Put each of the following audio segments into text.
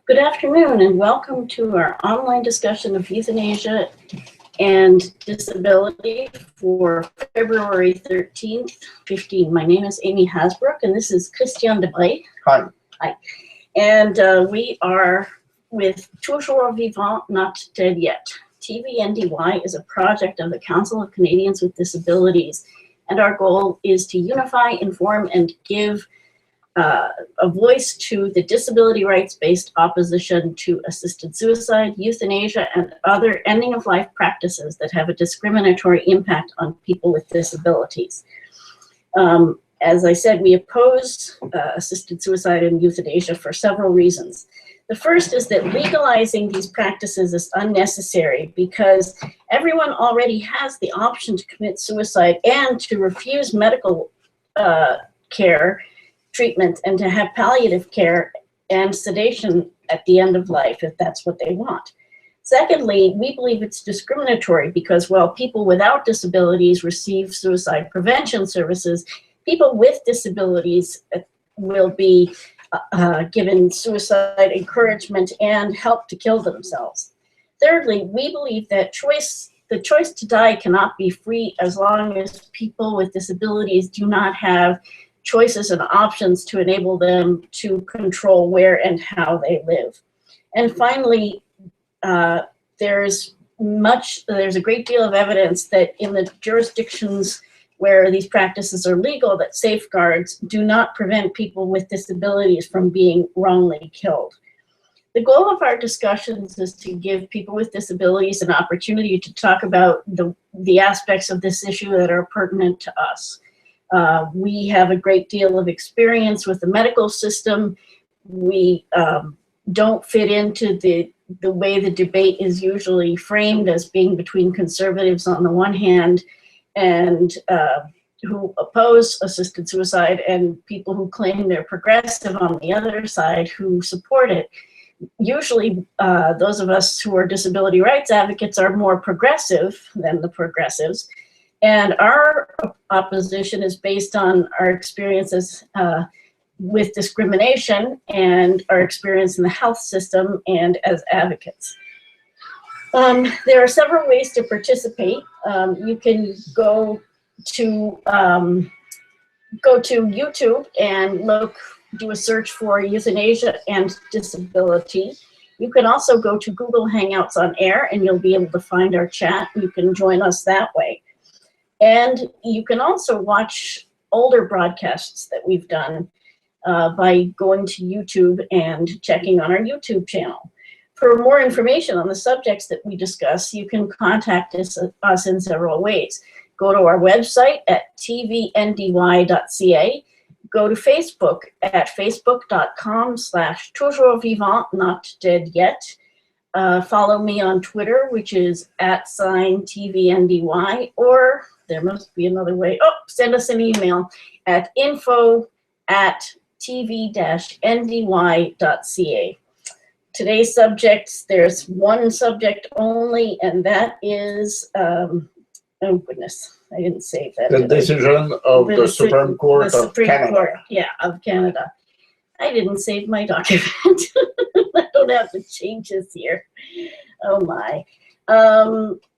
Good afternoon and welcome to our online discussion of euthanasia and disability for February 13th, 15. My name is Amy Hasbrook and this is TVNDY. Hi. Hi. And we are with Toujours Vivant, Not Dead Yet. TVNDY is a project of the Council of Canadians with Disabilities, and our goal is to unify, inform, and give a voice to the disability rights-based opposition to assisted suicide, euthanasia, and other ending-of-life practices that have a discriminatory impact on people with disabilities. As I said, we oppose assisted suicide and euthanasia for several reasons. The first is that legalizing these practices is unnecessary because everyone already has the option to commit suicide and to refuse medical care, treatment, and to have palliative care and sedation at the end of life if that's what they want. Secondly, we believe it's discriminatory because while people without disabilities receive suicide prevention services, people with disabilities will be given suicide encouragement and help to kill themselves. Thirdly, we believe that the choice to die cannot be free as long as people with disabilities do not have choices and options to enable them to control where and how they live. And finally, there's a great deal of evidence that in the jurisdictions where these practices are legal, that safeguards do not prevent people with disabilities from being wrongly killed. The goal of our discussions is to give people with disabilities an opportunity to talk about the aspects of this issue that are pertinent to us. We have a great deal of experience with the medical system. We don't fit into the way the debate is usually framed as being between conservatives on the one hand and who oppose assisted suicide and people who claim they're progressive on the other side who support it. Usually those of us who are disability rights advocates are more progressive than the progressives. And our opposition is based on our experiences with discrimination and our experience in the health system and as advocates. There are several ways to participate. You can go to YouTube and do a search for euthanasia and disability. You can also go to Google Hangouts on Air and you'll be able to find our chat. You can join us that way. And you can also watch older broadcasts that we've done by going to YouTube and checking on our YouTube channel. For more information on the subjects that we discuss, you can contact us in several ways. Go to our website at tvndy.ca. Go to Facebook at facebook.com/toujours not dead yet. Follow me on Twitter, which is @TVNDY, or there must be another way. Oh, send us an email at info@tv-ndy.ca. Today's subjects, there's one subject only, and that is, oh goodness, I didn't save that. The decision of the Supreme Court of Canada. Yeah, of Canada. I didn't save my document. I don't have the changes here. Oh my.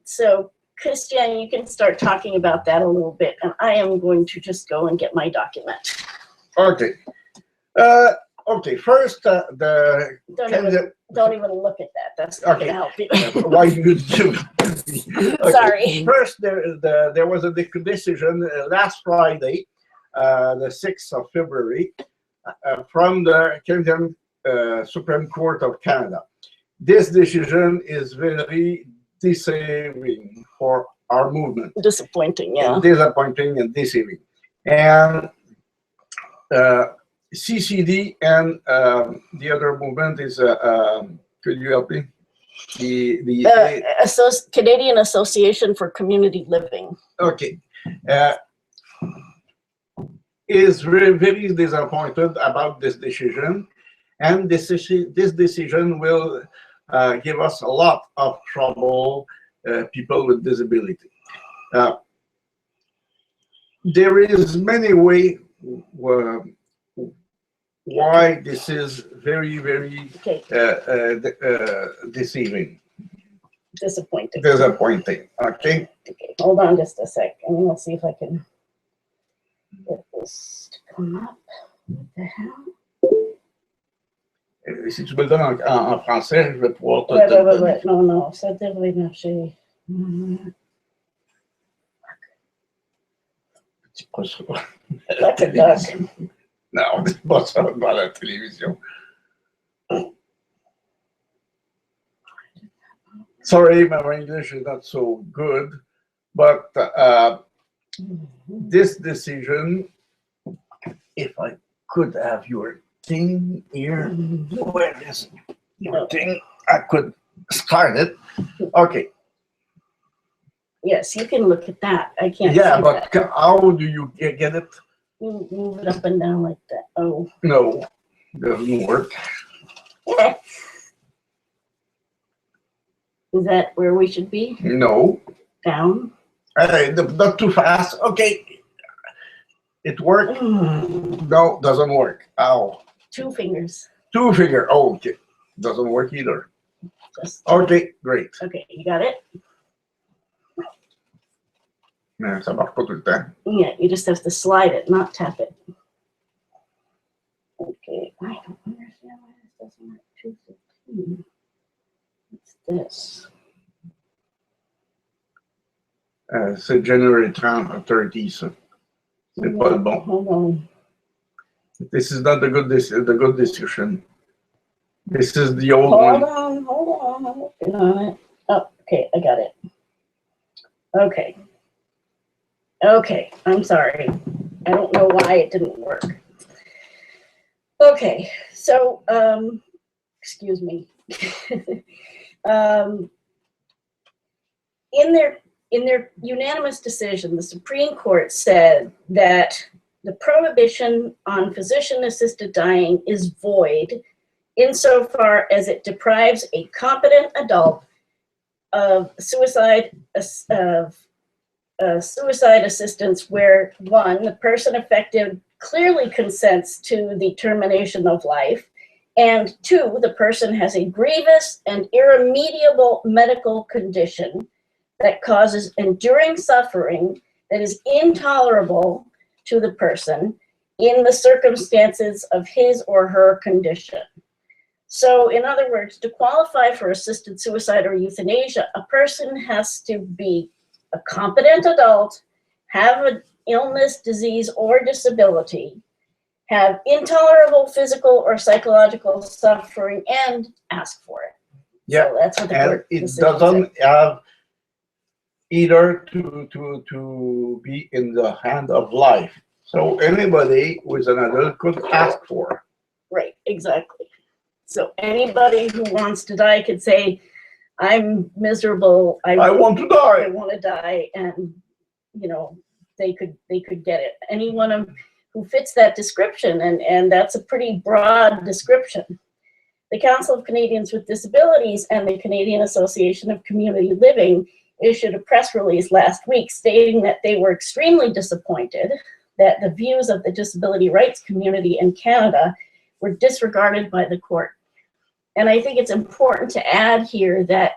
So Christian, you can start talking about that a little bit, and I am going to just go and get my document. Okay. Okay, first, Don't even look at that. That's not going to help you. Why you do? Okay. Sorry. First, there was a decision last Friday, the 6th of February, from the Canadian Supreme Court of Canada. This decision is very deceiving for our movement. Disappointing, yeah. Disappointing and deceiving. And CCD and the other movement is, could you help me? The Canadian Association for Community Living. Okay. Is very, very disappointed about this decision. And this decision will give us a lot of trouble, people with disability. There is many ways why this is very, very Okay, deceiving, disappointing. disappointing. Okay. Okay, hold on just a sec, and let's see if I can get this to come up. What the hell? Si tu me le donnes en français, je vais pouvoir te Ouais, le donner. ouais. Non, non, ça devrait marcher. Petit processus. Like a duck. Non, on dit pas ça dans la télévision. Sorry, my English is not so good, but this decision, if I could have your thing here, where is your thing? I could start it. Okay. Yes, you can look at that. I can't Yeah, see but that. how do you get it? You move it up and down like that. Oh. No, doesn't work. Is that where we should be? No. Down? Not too fast. Okay. It worked. No, doesn't work. Ow. 2 fingers. 2 finger. Oh, okay. Doesn't work either. Just Okay, great. okay, you got it? Mais ça marche pas tout le temps. Yeah, you just have to slide it, not tap it. Okay, I don't understand why this doesn't work. 215. What's this? C'est January 30, ça. C'est pas le bon. Hold on. This is not the good decision. This is the old one. Hold on. I'm working on it. Oh, okay, I got it. Okay, I'm sorry. I don't know why it didn't work. Okay, so, excuse me. In their unanimous decision, the Supreme Court said that the prohibition on physician-assisted dying is void insofar as it deprives a competent adult of suicide assistance where, 1, the person affected clearly consents to the termination of life, and 2, the person has a grievous and irremediable medical condition that causes enduring suffering that is intolerable to the person in the circumstances of his or her condition. So, in other words, to qualify for assisted suicide or euthanasia, a person has to be a competent adult, have an illness, disease, or disability, have intolerable physical or psychological suffering, and ask for it. Yeah, so that's what the and court it decision doesn't said. have either to be in the hand of life. So anybody with an adult could ask for. Right, exactly. So anybody who wants to die could say, I'm miserable. I want to die. I want to die, and they could get it. Anyone who fits that description, and that's a pretty broad description. The Council of Canadians with Disabilities and the Canadian Association of Community Living issued a press release last week stating that they were extremely disappointed that the views of the disability rights community in Canada were disregarded by the court. And I think it's important to add here that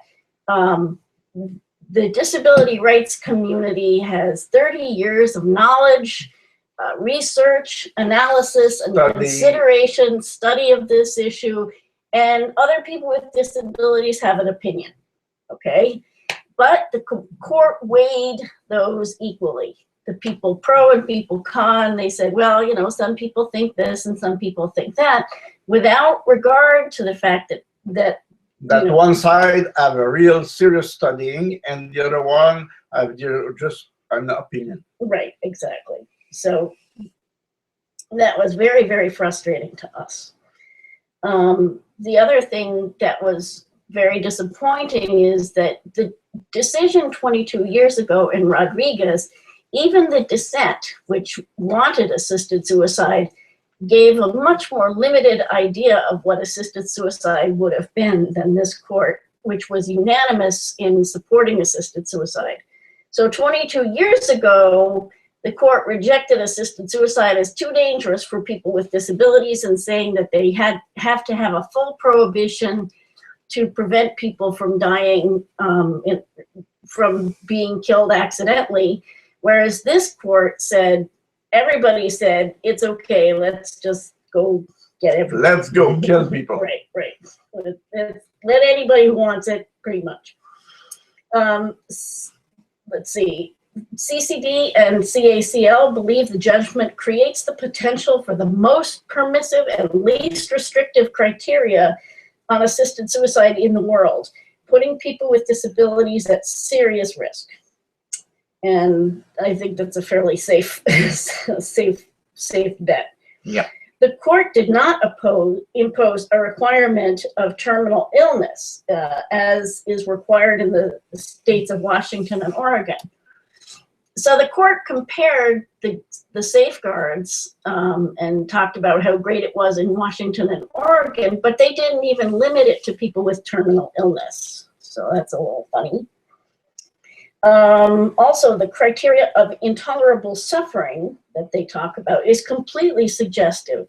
the disability rights community has 30 years of knowledge, research, analysis, and consideration, study of this issue, and other people with disabilities have an opinion, okay? But the court weighed those equally. The people pro and people con, they said, well, some people think this and some people think that, without regard to the fact that one side have a real serious studying and the other one have just an opinion. Right, exactly. So that was very, very frustrating to us. The other thing that was very disappointing is that the decision 22 years ago in Rodriguez, even the dissent, which wanted assisted suicide, gave a much more limited idea of what assisted suicide would have been than this court, which was unanimous in supporting assisted suicide. So 22 years ago, The court rejected assisted suicide as too dangerous for people with disabilities and saying that they have to have a full prohibition to prevent people from dying, from being killed accidentally. Whereas this court said, everybody said, it's okay, let's just go get everybody. Let's go kill people. Right, right. Let anybody who wants it, pretty much. Let's see. CCD and CACL believe the judgment creates the potential for the most permissive and least restrictive criteria on assisted suicide in the world, putting people with disabilities at serious risk. And I think that's a fairly safe bet. Yeah. The court did not impose a requirement of terminal illness, as is required in the states of Washington and Oregon. So the court compared the safeguards and talked about how great it was in Washington and Oregon, but they didn't even limit it to people with terminal illness. So that's a little funny. Also, the criteria of intolerable suffering that they talk about is completely suggestive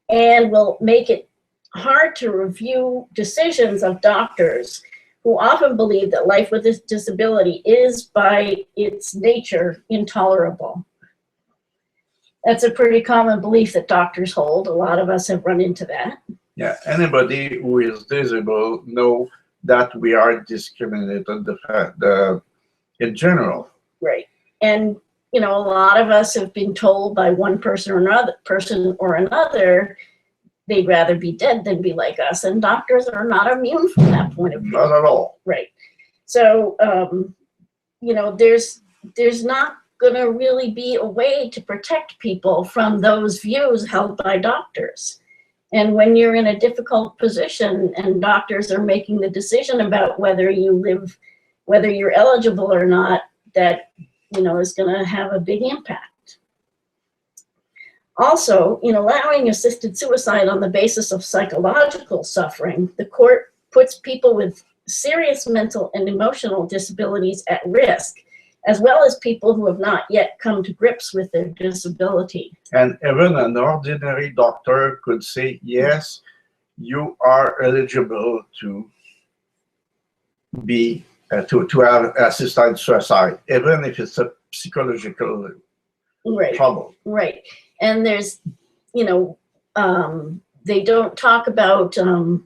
and will make it hard to review decisions of doctors who often believe that life with a disability is, by its nature, intolerable. That's a pretty common belief that doctors hold. A lot of us have run into that. Yeah, anybody who is disabled know that we are discriminated in general. Right. And, you know, a lot of us have been told by one person or another, they'd rather be dead than be like us. And doctors are not immune from that point of view. Not at all. Right. So, you know, there's not going to really be a way to protect people from those views held by doctors. And when you're in a difficult position and doctors are making the decision about whether you're eligible or not, that, you know, is going to have a big impact. Also, in allowing assisted suicide on the basis of psychological suffering, the court puts people with serious mental and emotional disabilities at risk, as well as people who have not yet come to grips with their disability. And even an ordinary doctor could say, yes, you are eligible to be to have assisted suicide, even if it's a psychological trouble. Right. And there's, you know, they don't talk about how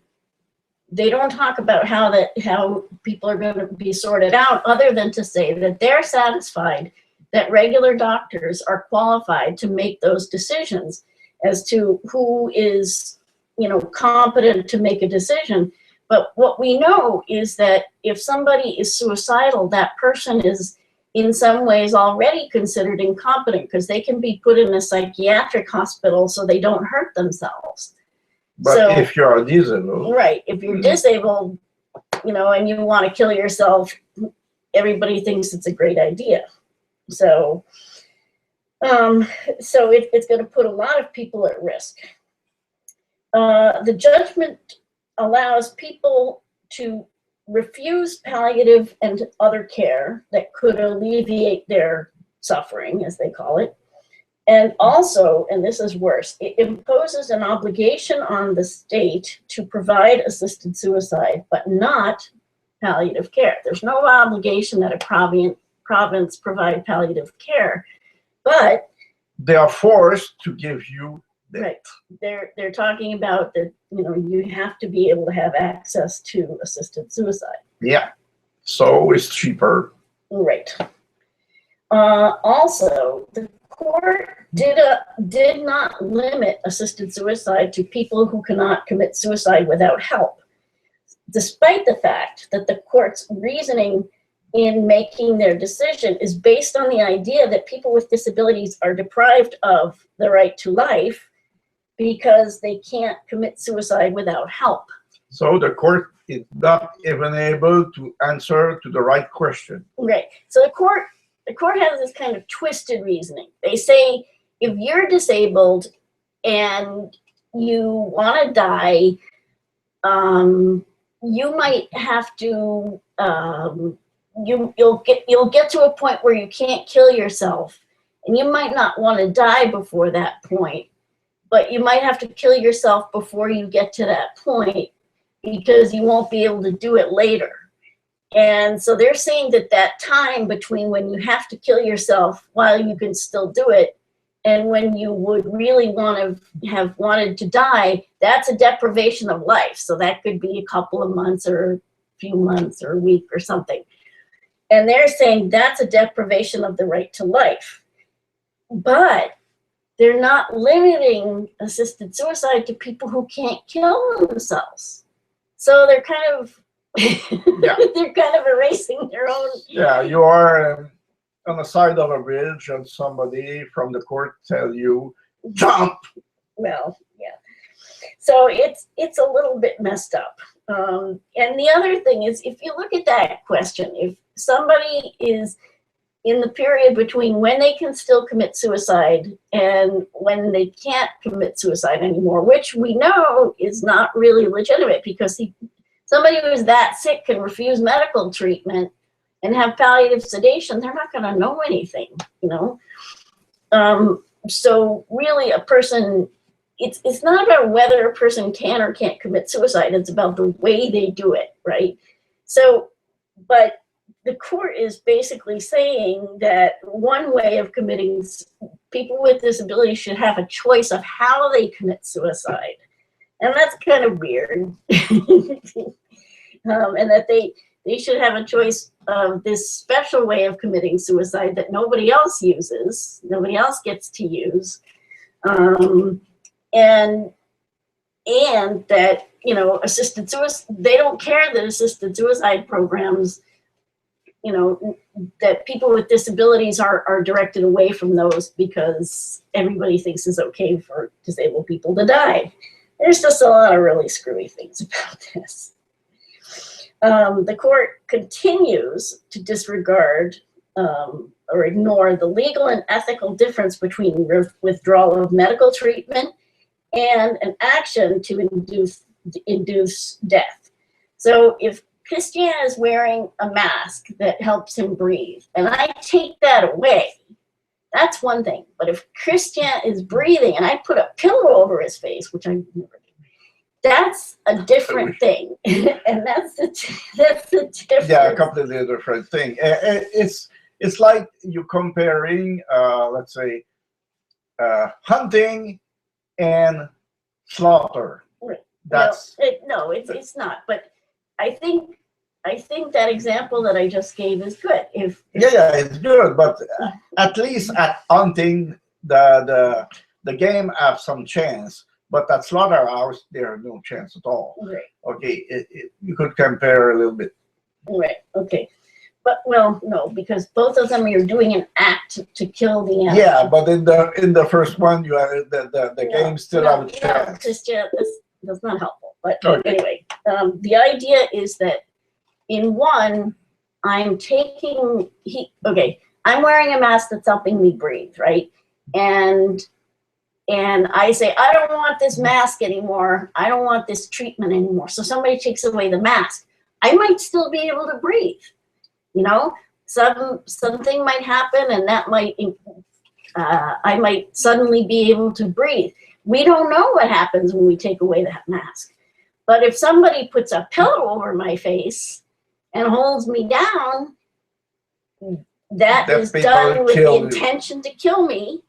people are going to be sorted out, other than to say that they're satisfied that regular doctors are qualified to make those decisions as to who is, you know, competent to make a decision. But what we know is that if somebody is suicidal, that person is in some ways already considered incompetent, because they can be put in a psychiatric hospital so they don't hurt themselves. But so, if you're disabled. Right. If you're disabled, you know, and you want to kill yourself, everybody thinks it's a great idea. So, it's going to put a lot of people at risk. The judgment allows people to refuse palliative and other care that could alleviate their suffering, as they call it. And also, and this is worse, it imposes an obligation on the state to provide assisted suicide, but not palliative care. There's no obligation that a province provide palliative care, but they are forced to give you that. Right. They're talking about that, you know, you have to be able to have access to assisted suicide. Yeah. So it's cheaper. Right. Also, the court did not limit assisted suicide to people who cannot commit suicide without help, despite the fact that the court's reasoning in making their decision is based on the idea that people with disabilities are deprived of the right to life because they can't commit suicide without help. So the court is not even able to answer to the right question. Right. So the court has this kind of twisted reasoning. They say, if you're disabled and you want to die, you might have to, you'll get to a point where you can't kill yourself, And you might not want to die before that point, but you might have to kill yourself before you get to that point because you won't be able to do it later. And so they're saying that that time between when you have to kill yourself while you can still do it and when you would really want to have wanted to die, that's a deprivation of life. So that could be a couple of months or a few months or a week or something. And they're saying that's a deprivation of the right to life. But they're not limiting assisted suicide to people who can't kill themselves. So they're kind of they're kind of erasing their own. Yeah, you are on the side of a bridge and somebody from the court tell you, jump. Well, yeah. So it's a little bit messed up. And the other thing is, if you look at that question, if somebody is in the period between when they can still commit suicide and when they can't commit suicide anymore, which we know is not really legitimate because somebody who is that sick can refuse medical treatment and have palliative sedation, they're not going to know anything, you know? So really a person, it's not about whether a person can or can't commit suicide, it's about the way they do it, right? So, but the court is basically saying that one way of committing, people with disabilities should have a choice of how they commit suicide. And that's kind of weird. And that they should have a choice of this special way of committing suicide that nobody else uses, nobody else gets to use. And that, you know, assisted suicide, they don't care that assisted suicide programs, you know, that people with disabilities are directed away from those because everybody thinks it's okay for disabled people to die. There's just a lot of really screwy things about this. The court continues to disregard or ignore the legal and ethical difference between withdrawal of medical treatment and an action to induce death. So if Christian is wearing a mask that helps him breathe, and I take that away, that's one thing. But if Christian is breathing and I put a pillow over his face, which I never do, that's a different thing. And that's the difference. Yeah, a completely different thing. It's like you comparing, let's say, hunting and slaughter. Right. That's no, it's not. But I think that example that I just gave is good. Yeah, it's good, but at least at hunting, the game have some chance. But at slaughterhouse, there are no chance at all. Right. Okay, you could compare a little bit. Right. Okay. But well, no, because both of them you're doing an act to kill the animal. Yeah, but in the first one, you have the game still have a chance. That's not helpful. But anyway, the idea is that in one, I'm wearing a mask that's helping me breathe, right? And I say, I don't want this mask anymore. I don't want this treatment anymore. So somebody takes away the mask. I might still be able to breathe. You know, something might happen, and that might I might suddenly be able to breathe. We don't know what happens when we take away that mask. But if somebody puts a pillow over my face and holds me down, that is done with the intention to kill me.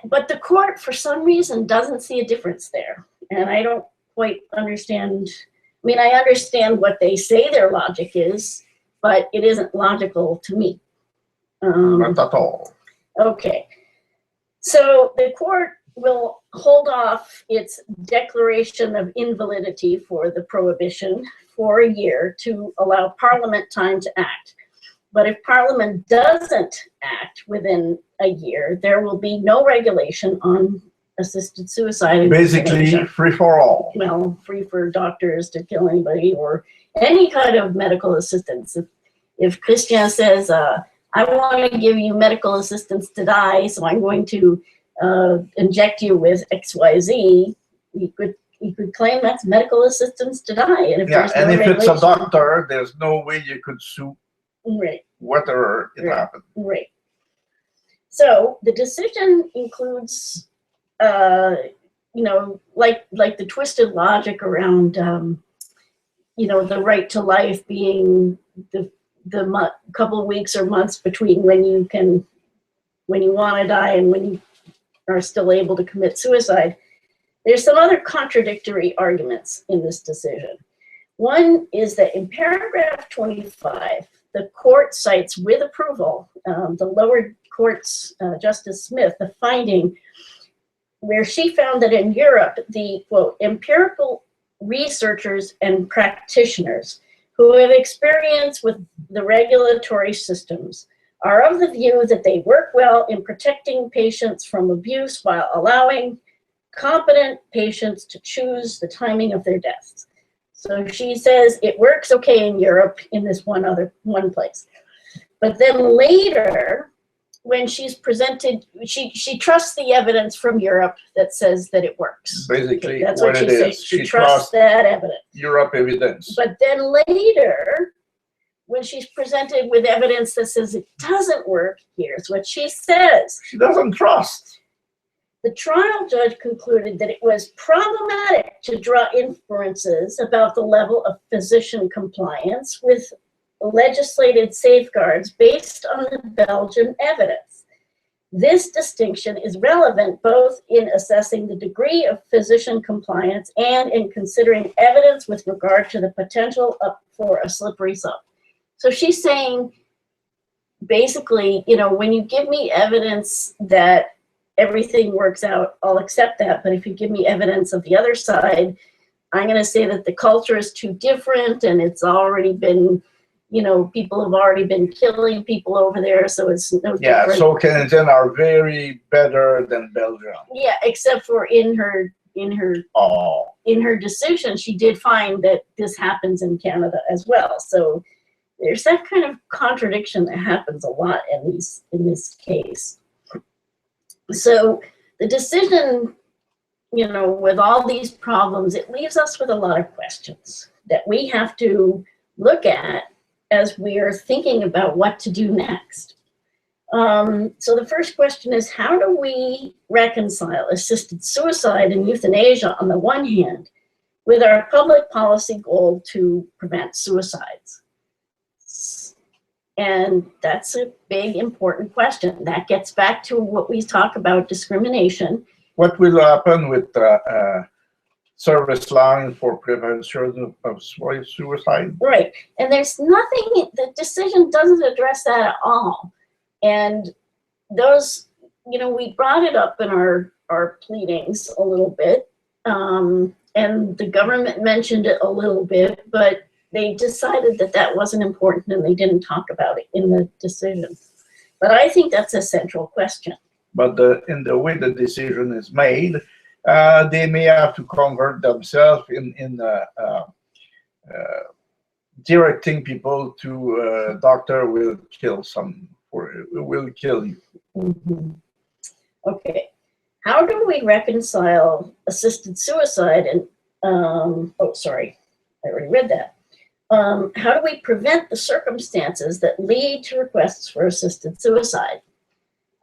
But the court, for some reason, doesn't see a difference there. And I don't quite understand. I mean, I understand what they say their logic is, but it isn't logical to me. Not at all. Okay. So the court will hold off its declaration of invalidity for the prohibition for a year to allow Parliament time to act. But if Parliament doesn't act within a year, there will be no regulation on assisted suicide. Basically, free for all. Well, free for doctors to kill anybody or any kind of medical assistance. If Christian says, I want to give you medical assistance to die, so I'm going to inject you with XYZ, you could claim that's medical assistance to die. And if if it's a doctor, there's no way you could sue. Right. Whether it happened. Right. So the decision includes, you know, like the twisted logic around, you know, the right to life being the couple of weeks or months between when you want to die and when you are still able to commit suicide. There's some other contradictory arguments in this decision. One is that in paragraph 25, the court cites with approval, the lower court's Justice Smith, the finding where she found that in Europe, the, quote, empirical researchers and practitioners who have experience with the regulatory systems are of the view that they work well in protecting patients from abuse while allowing competent patients to choose the timing of their deaths. So she says it works okay in Europe in this one place. But then later, when she's presented, she trusts the evidence from Europe that says that it works. Basically, that's what she says. She trusts that evidence. Europe evidence. But then later, when she's presented with evidence that says it doesn't work, here's what she says. She doesn't trust. The trial judge concluded that it was problematic to draw inferences about the level of physician compliance with legislated safeguards based on the Belgian evidence. This distinction is relevant both in assessing the degree of physician compliance and in considering evidence with regard to the potential for a slippery slope. So she's saying, basically, you know, when you give me evidence that everything works out, I'll accept that. But if you give me evidence of the other side, I'm going to say that the culture is too different and it's already been, you know, people have already been killing people over there, so it's no different. Yeah, so Canadians are very better than Belgium. Yeah, except for in her decision, she did find that this happens in Canada as well. So there's that kind of contradiction that happens a lot in this case. So the decision, you know, with all these problems, it leaves us with a lot of questions that we have to look at as we are thinking about what to do next. So the first question is, how do we reconcile assisted suicide and euthanasia on the one hand with our public policy goal to prevent suicides? And that's a big, important question. That gets back to what we talk about discrimination. What will happen with service line for prevention of suicide? Right, and there's nothing, the decision doesn't address that at all. And those, you know, we brought it up in our pleadings a little bit, and the government mentioned it a little bit, but they decided that that wasn't important and they didn't talk about it in the decision. But I think that's a central question. But in the way the decision is made, they may have to convert themselves in directing people to doctor will kill will kill you. Mm-hmm. Okay, how do we reconcile assisted suicide and oh, sorry, I already read that. How do we prevent the circumstances that lead to requests for assisted suicide?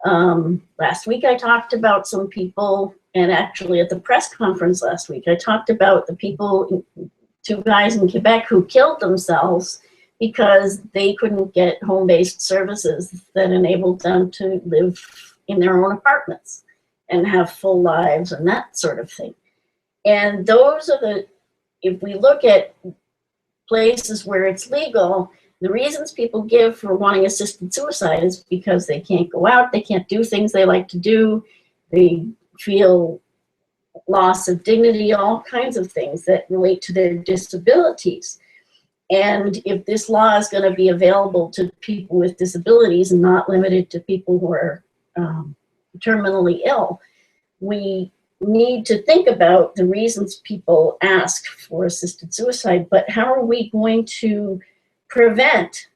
Last week I talked about some people, and actually at the press conference last week, I talked about the people, 2 guys in Quebec who killed themselves because they couldn't get home-based services that enabled them to live in their own apartments and have full lives and that sort of thing. And those are the, if we look at places where it's legal, the reasons people give for wanting assisted suicide is because they can't go out, they can't do things they like to do, they feel loss of dignity, all kinds of things that relate to their disabilities. And if this law is going to be available to people with disabilities and not limited to people who are terminally ill, we need to think about the reasons people ask for assisted suicide, but how are we going to prevent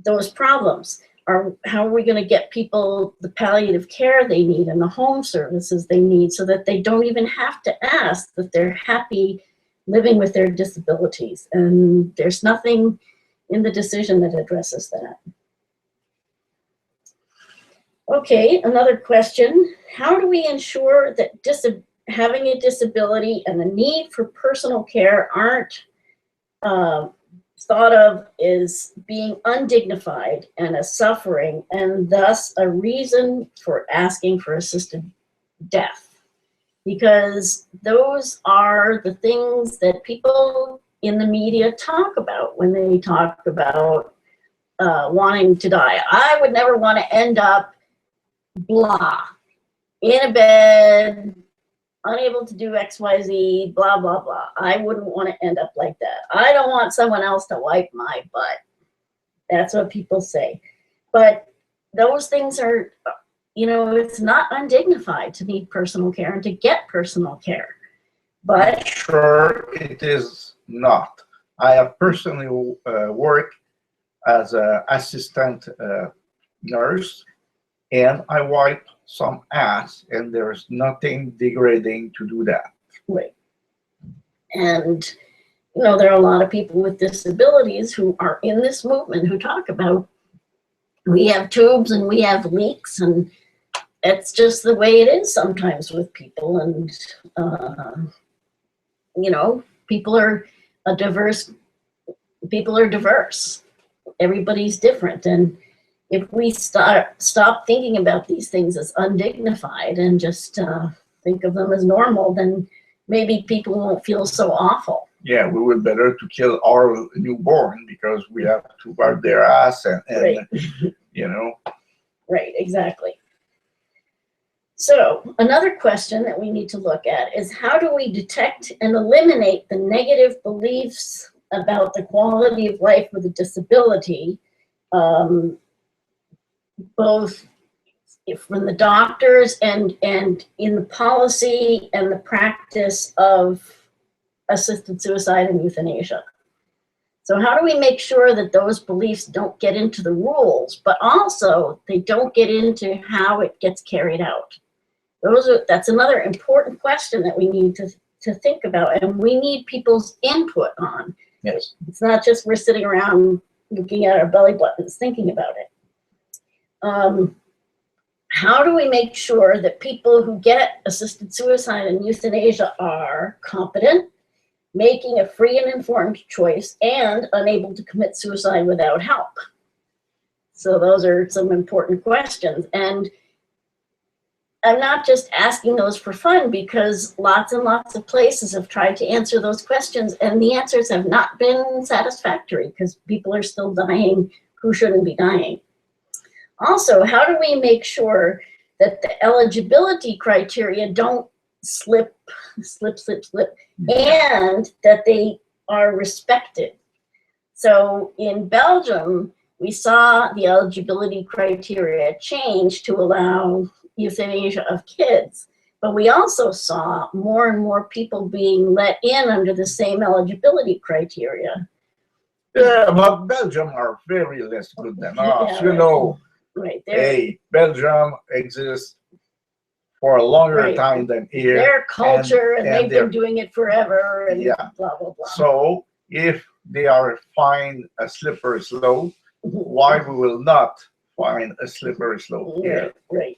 those problems? How are we going to get people the palliative care they need and the home services they need so that they don't even have to ask, that they're happy living with their disabilities? And there's nothing in the decision that addresses that. Okay, another question. How do we ensure that having a disability and the need for personal care aren't thought of as being undignified and a suffering, and thus a reason for asking for assisted death? Because those are the things that people in the media talk about when they talk about wanting to die. I would never want to end up blah, in a bed, unable to do XYZ, blah, blah, blah. I wouldn't want to end up like that. I don't want someone else to wipe my butt. That's what people say. But those things are, you know, it's not undignified to need personal care and to get personal care. But sure, it is not. I have personally worked as an assistant nurse, and I wipe some ass, and there's nothing degrading to do that. right. And, you know, there are a lot of people with disabilities who are in this movement who talk about, we have tubes and we have leaks, and it's just the way it is sometimes with people. And, you know, people are diverse. Everybody's different. And if we stop thinking about these things as undignified and just think of them as normal, then maybe people won't feel so awful. Yeah, we would better to kill our newborn because we have to wipe their ass and Right. you know. Right, exactly. So another question that we need to look at is, how do we detect and eliminate the negative beliefs about the quality of life with a disability, both from the doctors and in the policy and the practice of assisted suicide and euthanasia? So how do we make sure that those beliefs don't get into the rules, but also they don't get into how it gets carried out? That's another important question that we need to think about, and we need people's input on. Yes. It's not just we're sitting around looking at our belly buttons thinking about it. How do we make sure that people who get assisted suicide and euthanasia are competent, making a free and informed choice, and unable to commit suicide without help? So those are some important questions. And I'm not just asking those for fun, because lots and lots of places have tried to answer those questions, and the answers have not been satisfactory because people are still dying who shouldn't be dying. Also, how do we make sure that the eligibility criteria don't slip, and that they are respected? So in Belgium, we saw the eligibility criteria change to allow euthanasia of kids, but we also saw more and more people being let in under the same eligibility criteria. Yeah, but Belgium are very less good than us, Yeah, you right. know. Right. Hey, Belgium exists for a longer Right. time than here. Their culture, and they've their- been doing it forever, and Yeah. blah, blah, blah. So if they are find a slippery slope, why we will not find a slippery slope here? Right.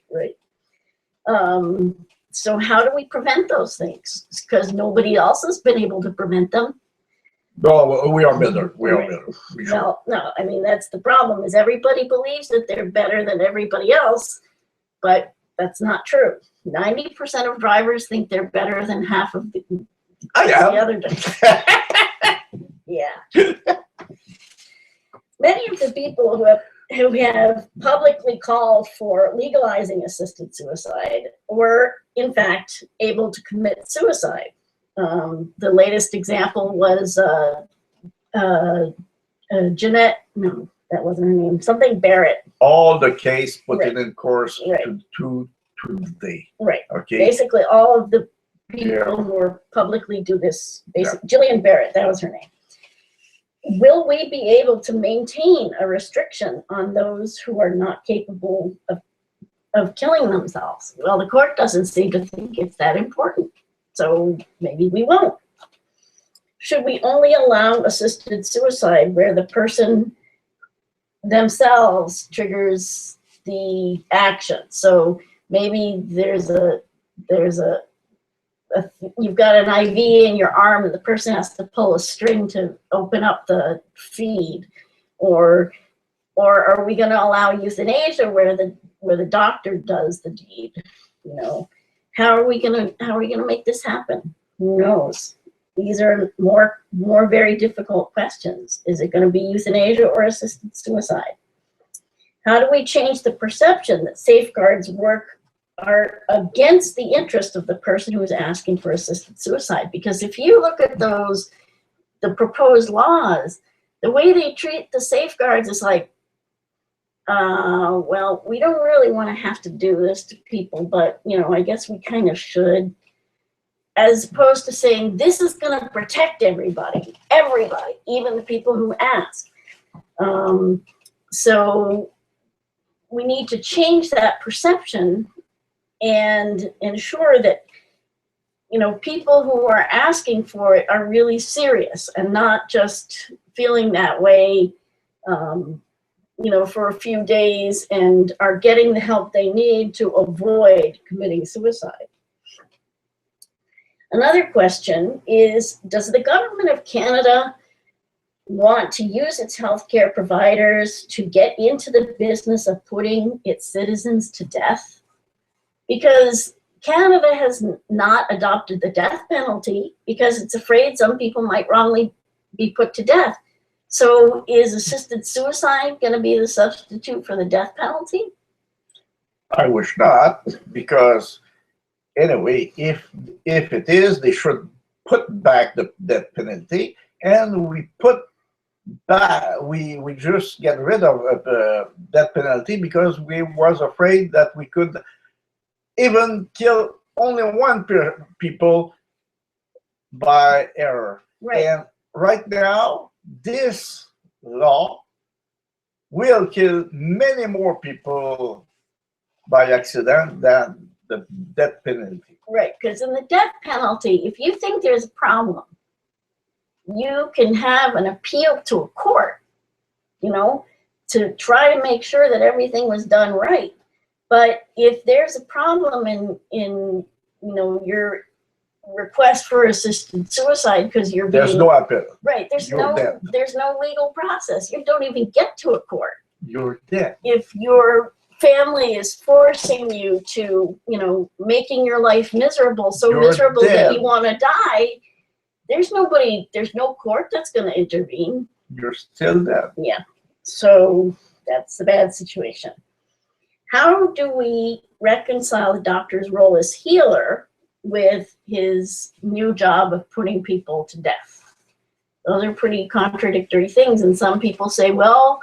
So how do we prevent those things? Because nobody else has been able to prevent them. No, we are better. We are Right. better. We sure. Well, no, I mean, that's the problem, is everybody believes that they're better than everybody else, but that's not true. 90% of drivers think they're better than half of the other drivers. Yeah. Many of the people who have publicly called for legalizing assisted suicide were, in fact, able to commit suicide. The latest example was Jeanette, no, that wasn't her name, something Barrett. All the case put Right. it in course Right. to today. Right. Okay. Basically, all of the people Yeah. who were publicly do this, Jillian Barrett, that was her name. Will we be able to maintain a restriction on those who are not capable of killing themselves? Well, the court doesn't seem to think it's that important, so maybe we won't. Should we only allow assisted suicide where the person themselves triggers the action. So maybe you've got an IV in your arm and the person has to pull a string to open up the feed, or are we going to allow euthanasia where the doctor does the deed? You know, how are we going to make this happen? Who knows? These are more very difficult questions. Is it going to be euthanasia or assisted suicide? How do we change the perception that safeguards work are against the interest of the person who is asking for assisted suicide? Because if you look at the proposed laws, the way they treat the safeguards is like, well, we don't really want to have to do this to people, but, you know, I guess we kind of should, as opposed to saying, this is going to protect everybody, even the people who ask. So we need to change that perception and ensure that, you know, people who are asking for it are really serious and not just feeling that way, you know, for a few days and are getting the help they need to avoid committing suicide. Another question is, does the government of Canada want to use its healthcare providers to get into the business of putting its citizens to death? Because Canada has not adopted the death penalty because it's afraid some people might wrongly be put to death. So is assisted suicide going to be the substitute for the death penalty? I wish not, because anyway, if it is, they should put back the death penalty, and we just get rid of the death penalty because we was afraid that we could even kill only one people by error. Right. And right now, this law will kill many more people by accident than the death penalty. Right, because in the death penalty, if you think there's a problem, you can have an appeal to a court, you know, to try to make sure that everything was done right. But if there's a problem in you know, your request for assisted suicide because you're being, there's no appeal. Right, there's no legal process. You don't even get to a court. You're dead. If your family is forcing you to, you know, making your life miserable, You're miserable dead. that you want to die, there's no court that's going to intervene. You're still dead. Yeah, so that's the bad situation. How do we reconcile the doctor's role as healer with his new job of putting people to death? Those are pretty contradictory things, and some people say, well,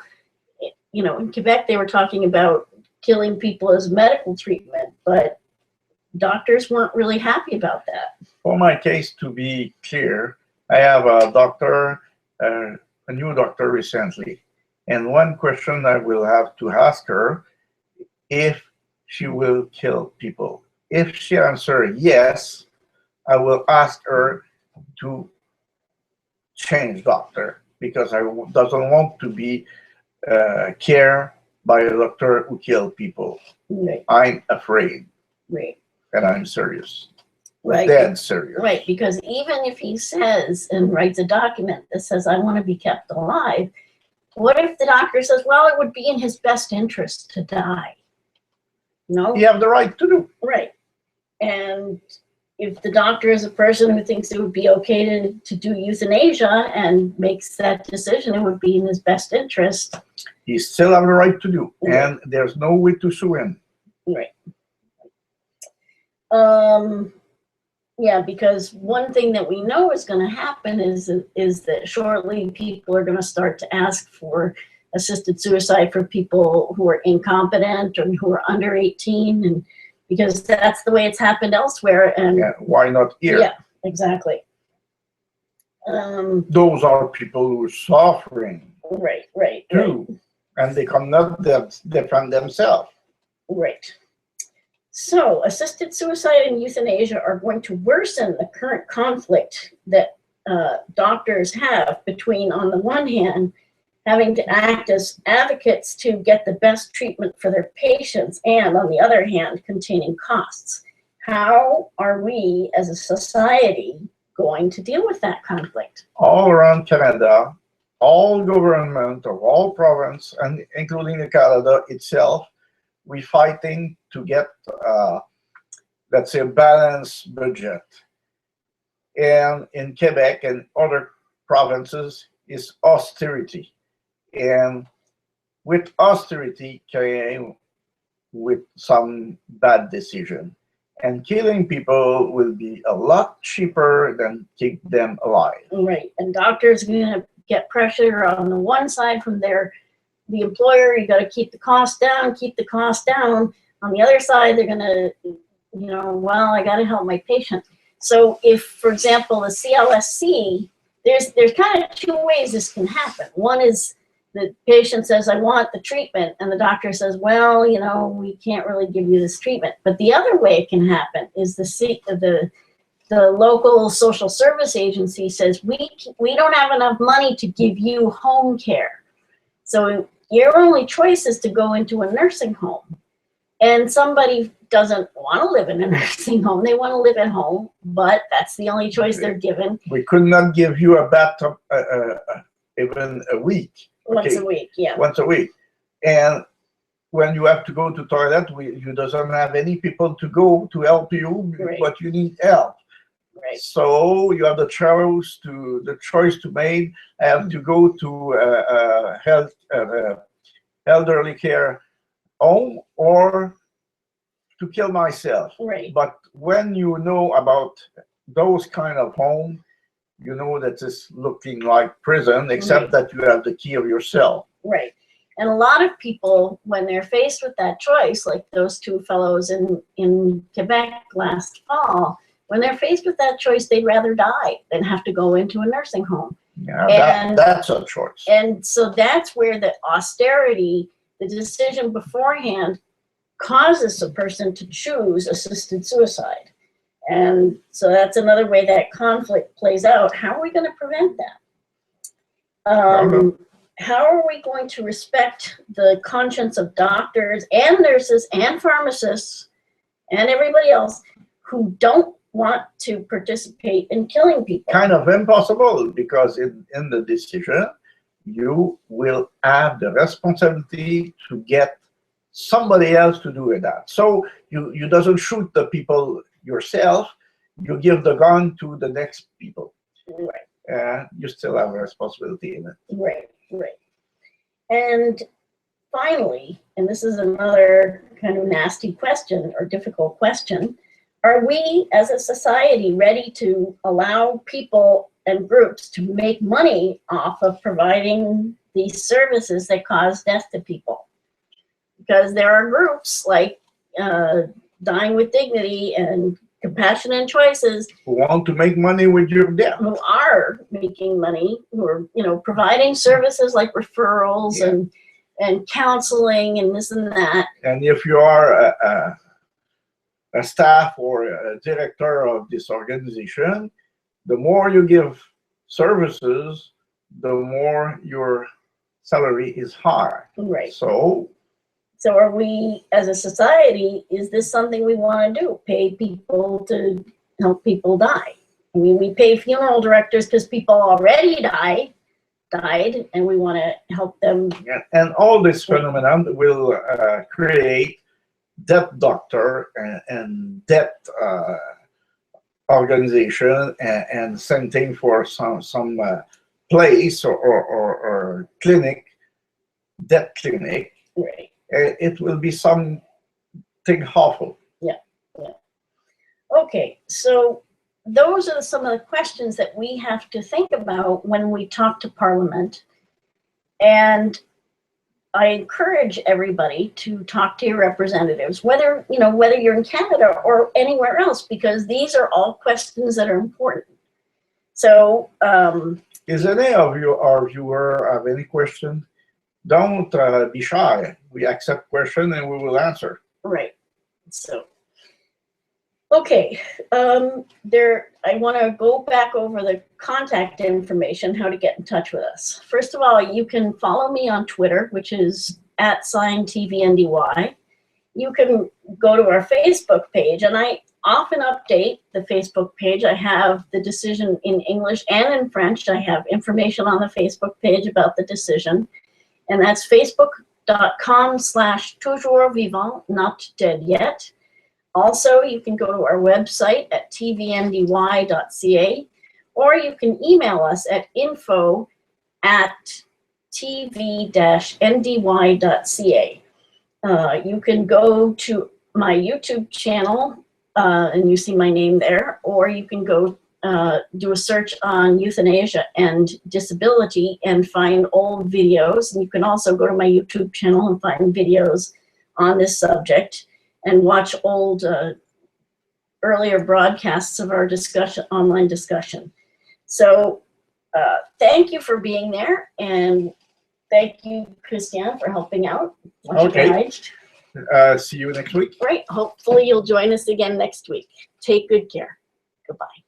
you know, in Quebec they were talking about killing people as medical treatment, but doctors weren't really happy about that. For my case, to be clear, I have a doctor, a new doctor recently, and one question I will have to ask her, if she will kill people. If she answers yes, I will ask her to change doctor, because I doesn't want to be cared by a doctor who kill people. Right. I'm afraid. Right. And I'm serious. Right. Dead serious. Right, because even if he says and writes a document that says, I want to be kept alive, what if the doctor says, well, it would be in his best interest to die? No? You have the right to do. Right. And if the doctor is a person who thinks it would be okay to do euthanasia and makes that decision, it would be in his best interest. He still have the right to do, Right. and there's no way to sue him. Right. Yeah, because one thing that we know is going to happen is that shortly people are going to start to ask for assisted suicide for people who are incompetent or who are under 18, and because that's the way it's happened elsewhere. And Yeah, why not here? yeah, exactly. Those are people who are suffering Right. too, and they cannot defend themselves. Right. So assisted suicide and euthanasia are going to worsen the current conflict that doctors have between, on the one hand, having to act as advocates to get the best treatment for their patients, and on the other hand, containing costs. How are we as a society going to deal with that conflict? All around Canada, all government of all province, and including Canada itself, we're fighting to get, let's say, a balanced budget. And in Quebec and other provinces is austerity. And with austerity came with some bad decision. And killing people will be a lot cheaper than keep them alive. Right, and doctors are going to get pressure on the one side from the employer. You got to keep the cost down, keep the cost down. On the other side, they're going to, well, I got to help my patient. So if, for example, the CLSC, there's kind of two ways this can happen. One is the patient says, I want the treatment, and the doctor says, well, we can't really give you this treatment. But the other way it can happen is the local social service agency says, we don't have enough money to give you home care. So your only choice is to go into a nursing home. And somebody doesn't want to live in a nursing home. They want to live at home, but that's the only choice they're given. We could not give you a bathtub even a week. Once a week, yeah. Once a week. And when you have to go to toilet, you doesn't have any people to go to help you, right. But you need help. Right. So you have the choice to make. I have to go to elderly care home or to kill myself. Right. But when you know about those kind of home, you know that it's looking like prison, except that you have the key of your cell. Right. And a lot of people, when they're faced with that choice, like those two fellows in Quebec last fall, when they're faced with that choice, they'd rather die than have to go into a nursing home. Yeah, that's a choice. And so that's where the austerity, the decision beforehand, causes a person to choose assisted suicide. And so that's another way that conflict plays out. How are we going to prevent that? How are we going to respect the conscience of doctors and nurses and pharmacists and everybody else who don't want to participate in killing people? Kind of impossible, because in the decision, you will have the responsibility to get somebody else to do that. So you doesn't shoot the people yourself, you give the gun to the next people. Right. You still have a responsibility in it. Right, right. And finally, and this is another kind of nasty question or difficult question, are we as a society ready to allow people and groups to make money off of providing these services that cause death to people? Because there are groups like Dying with Dignity and Compassionate Choices who want to make money with your death. Who are making money, who are providing services like referrals and counseling and this and that. And if you are a staff or a director of this organization, the more you give services, the more your salary is higher. Right. So are we, as a society, is this something we want to do? Pay people to help people die? I mean, we pay funeral directors because people already died, and we want to help them. Yeah, and all this phenomenon will create death doctor and death organization, and same thing for some place or clinic, death clinic. Right. It will be something awful. Yeah. Okay, so those are some of the questions that we have to think about when we talk to Parliament. And I encourage everybody to talk to your representatives, whether you're in Canada or anywhere else, because these are all questions that are important. So, is any of our viewer have any question? Don't be shy. We accept question and we will answer. Right. So, Okay, I want to go back over the contact information, how to get in touch with us. First of all, you can follow me on Twitter, which is @TVNDY. You can go to our Facebook page, and I often update the Facebook page. I have the decision in English and in French. I have information on the Facebook page about the decision, and that's facebook.com/toujours vivant, not dead yet. Also, you can go to our website at tvndy.ca, or you can email us at info@tv-ndy.ca. You can go to my YouTube channel, and you see my name there, or you can go do a search on euthanasia and disability and find old videos. And you can also go to my YouTube channel and find videos on this subject and watch old earlier broadcasts of our online discussion. So thank you for being there, and thank you, Christian, for helping out. Much obliged. See you next week. Right. Hopefully you'll join us again next week. Take good care. Goodbye.